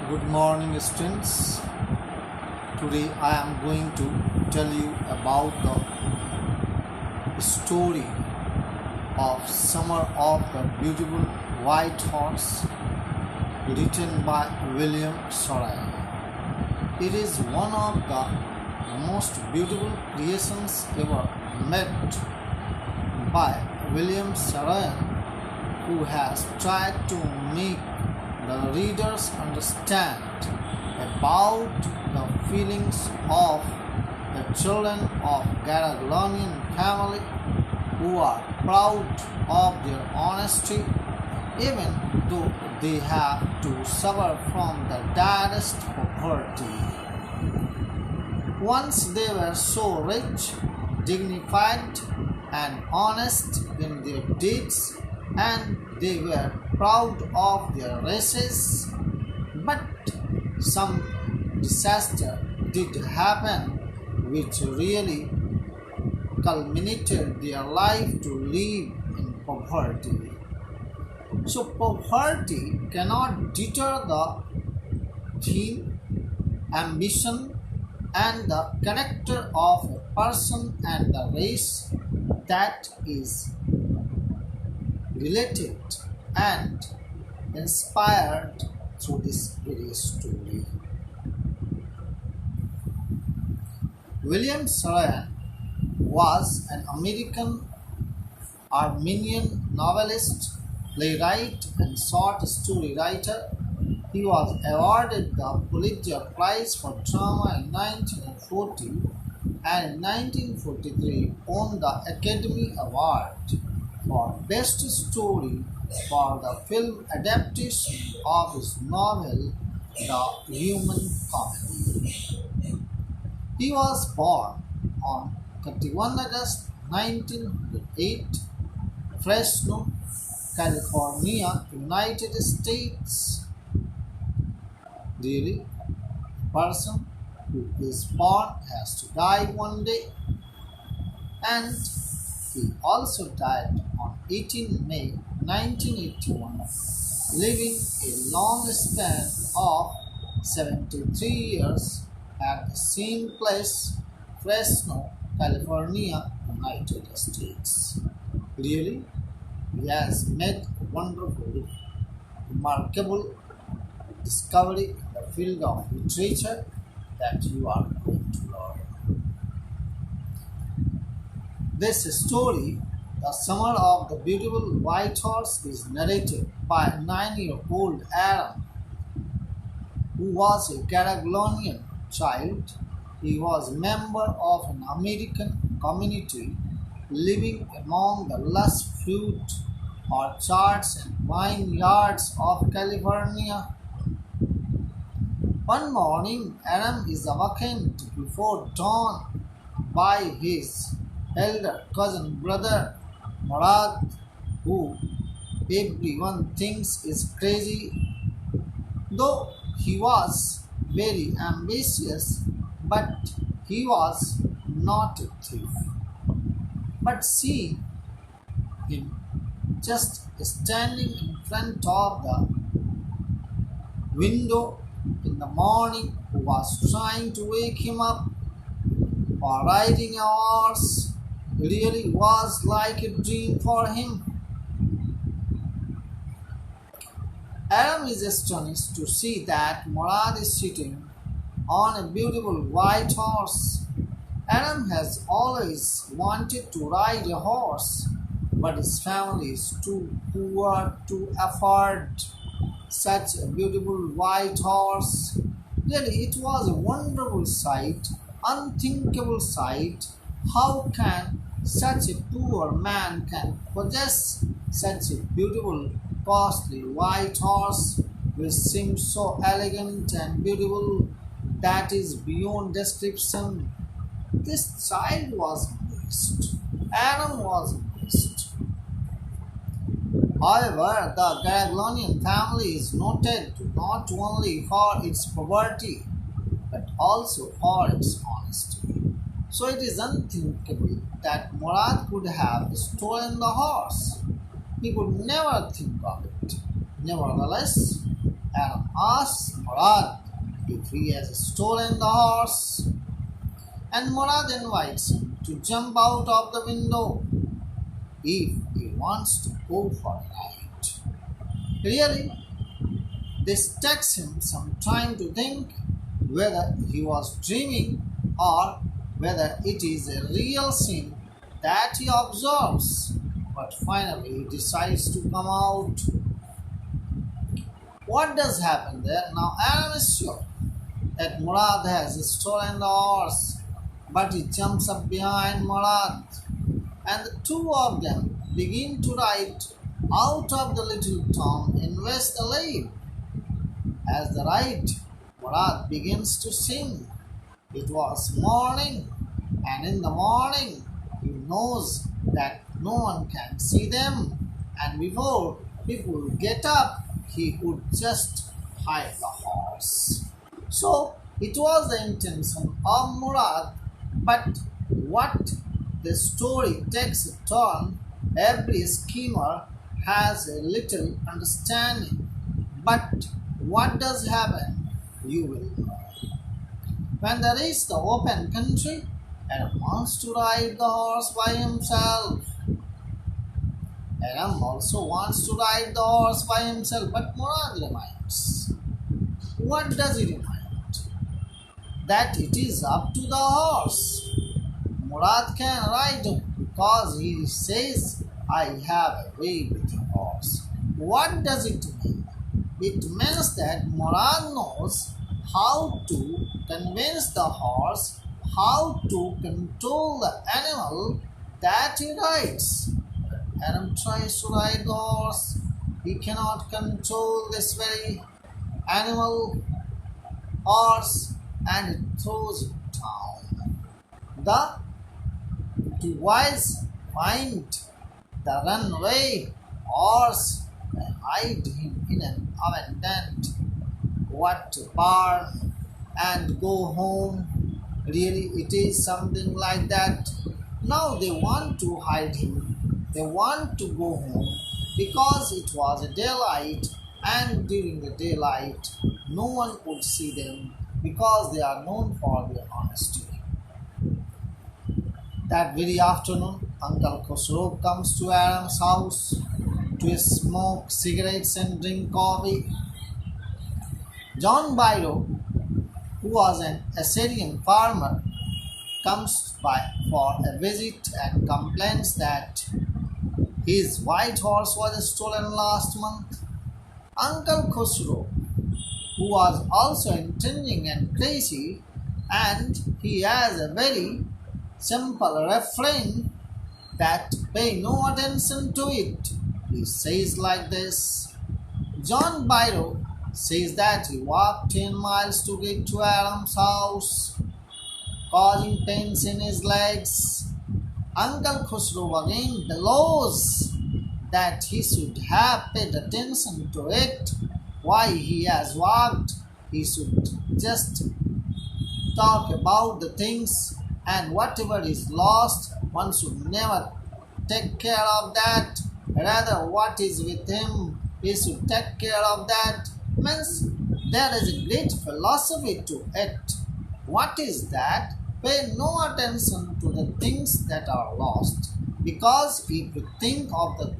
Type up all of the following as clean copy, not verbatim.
Good morning, students. Today I am going to tell you about the story of Summer of the Beautiful White Horse, written by William Saroyan. It is one of the most beautiful creations ever made by William Saroyan, who has tried to make the readers understand about the feelings of the children of Garaglonian family who are proud of their honesty even though they have to suffer from the direst poverty. Once they were so rich, dignified, and honest in their deeds, and they were proud of their races, but some disaster did happen which really culminated their life to live in poverty. So poverty cannot deter the theme, ambition, and the character of a person and the race that is related and inspired through this very story. William Saroyan was an American Armenian novelist, playwright, and short story writer. He was awarded the Pulitzer Prize for Drama in 1940 and in 1943 won the Academy Award for Best Story for the film adaptation of his novel The Human Comedy. He was born on 31 August 1908, Fresno, California, United States. Really, a person who is born has to die one day, and he also died on 18 May 1981, living a long span of 73 years at the same place, Fresno, California, United States. Really, he has made a wonderful, remarkable discovery in the field of literature that you are going to learn. This story, The Summer of the Beautiful White Horse, is narrated by a 9-year-old Adam, who was a Garaglonian child. He was a member of an American community living among the lush fruit orchards and vineyards of California. One morning, Adam is awakened before dawn by his elder cousin brother Murad, who everyone thinks is crazy, though he was very ambitious, but he was not a thief. But see him just standing in front of the window in the morning, who was trying to wake him up for riding a horse. Really was like a dream for him. Adam is astonished to see that Murad is sitting on a beautiful white horse. Adam has always wanted to ride a horse, but his family is too poor to afford such a beautiful white horse. Really, it was a wonderful sight, unthinkable sight. How can such a poor man can possess such a beautiful, costly white horse, which seems so elegant and beautiful that is beyond description? This child was blessed. Adam was blessed. However, the Garaglonian family is noted not only for its poverty but also for its honesty. So it is unthinkable that Murad could have stolen the horse. He could never think of it. Nevertheless, and asks Murad if he has stolen the horse. And Murad invites him to jump out of the window if he wants to go for a ride. Really, this takes him some time to think whether he was dreaming or whether it is a real scene that he observes. But finally, he decides to come out. What does happen there? Now, Adam is sure that Murad has stolen the horse, but he jumps up behind Murad, and the two of them begin to ride out of the little town in West Alade. As they ride, Murad begins to sing. It was morning, and in the morning, he knows that no one can see them, and before people get up, he would just hide the horse. So it was the intention of Murad, but what the story takes a turn, every schemer has a little understanding. But what does happen, you will know. When they reach the open country, Adam wants to ride the horse by himself. Adam also wants to ride the horse by himself, but Murad reminds. What does he remind? That it is up to the horse. Murad can ride because he says, I have a way with the horse. What does it mean? It means that Murad knows how to convince the horse how to control the animal that he rides. Adam tries to ride the horse. He cannot control this very animal horse and it throws him down. The two boys find the runaway horse and hide him in an abandoned barn and go home. Really, it is something like that. Now they want to hide him. They want to go home because it was a daylight, and during the daylight, no one could see them because they are known for their honesty. That very afternoon, Uncle Khosrow comes to Adam's house to smoke cigarettes and drink coffee. John Byro, who was an Assyrian farmer, comes by for a visit and complains that his white horse was stolen last month. Uncle Khosrow, who was also intriguing and crazy, and he has a very simple refrain that pay no attention to it. He says like this. John Byro says that he walked 10 miles to get to Adam's house, causing pains in his legs. Uncle Khosrow again bellows that he should have paid attention to it, why he has walked. He should just talk about the things, and whatever is lost, one should never take care of that. Rather, what is with him, he should take care of that. Means there is a great philosophy to it. What is that? Pay no attention to the things that are lost, because if we think of the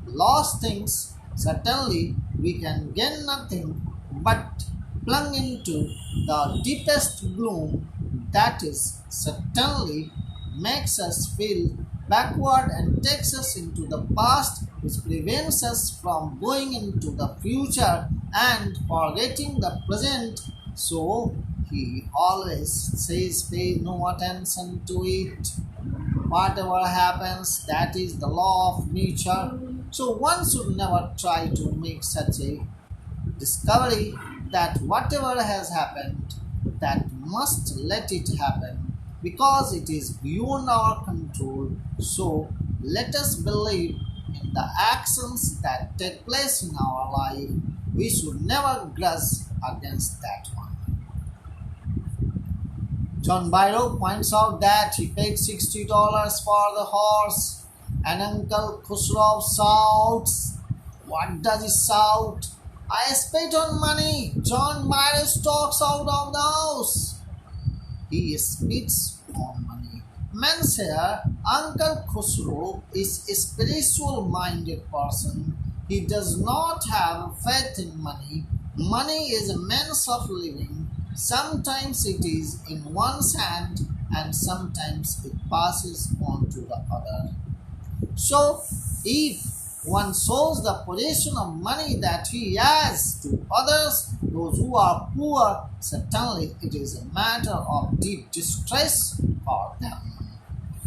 lost things, certainly we can gain nothing but plunge into the deepest gloom that is certainly makes us feel backward and takes us into the past, which prevents us from going into the future and forgetting the present. So he always says pay no attention to it. Whatever happens, that is the law of nature. So one should never try to make such a discovery that whatever has happened, that must let it happen because it is beyond our control. So let us believe in the actions that take place in our life. We should never grudge against that one. John Byro points out that he paid $60 for the horse, and Uncle Khosrow shouts. What does he shout? I spit on money. John Myers stalks out of the house. He spits on money. Means here, Uncle Khusro is a spiritual minded person. He does not have faith in money. Money is a means of living. Sometimes it is in one's hand and sometimes it passes on to the other. So, if one shows the possession of money that he has to others, those who are poor, certainly it is a matter of deep distress for them.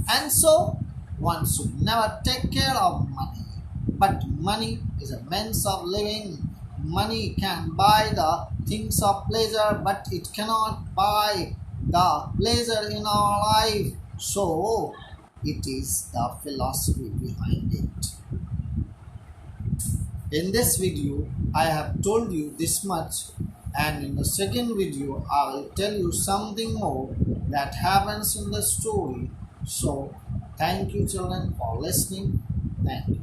And so, one should never take care of money. But money is a means of living. Money can buy the things of pleasure, but it cannot buy the pleasure in our life. So, it is the philosophy behind it. In this video, I have told you this much, and in the second video, I will tell you something more that happens in the story. So, thank you, children, for listening. Thank you.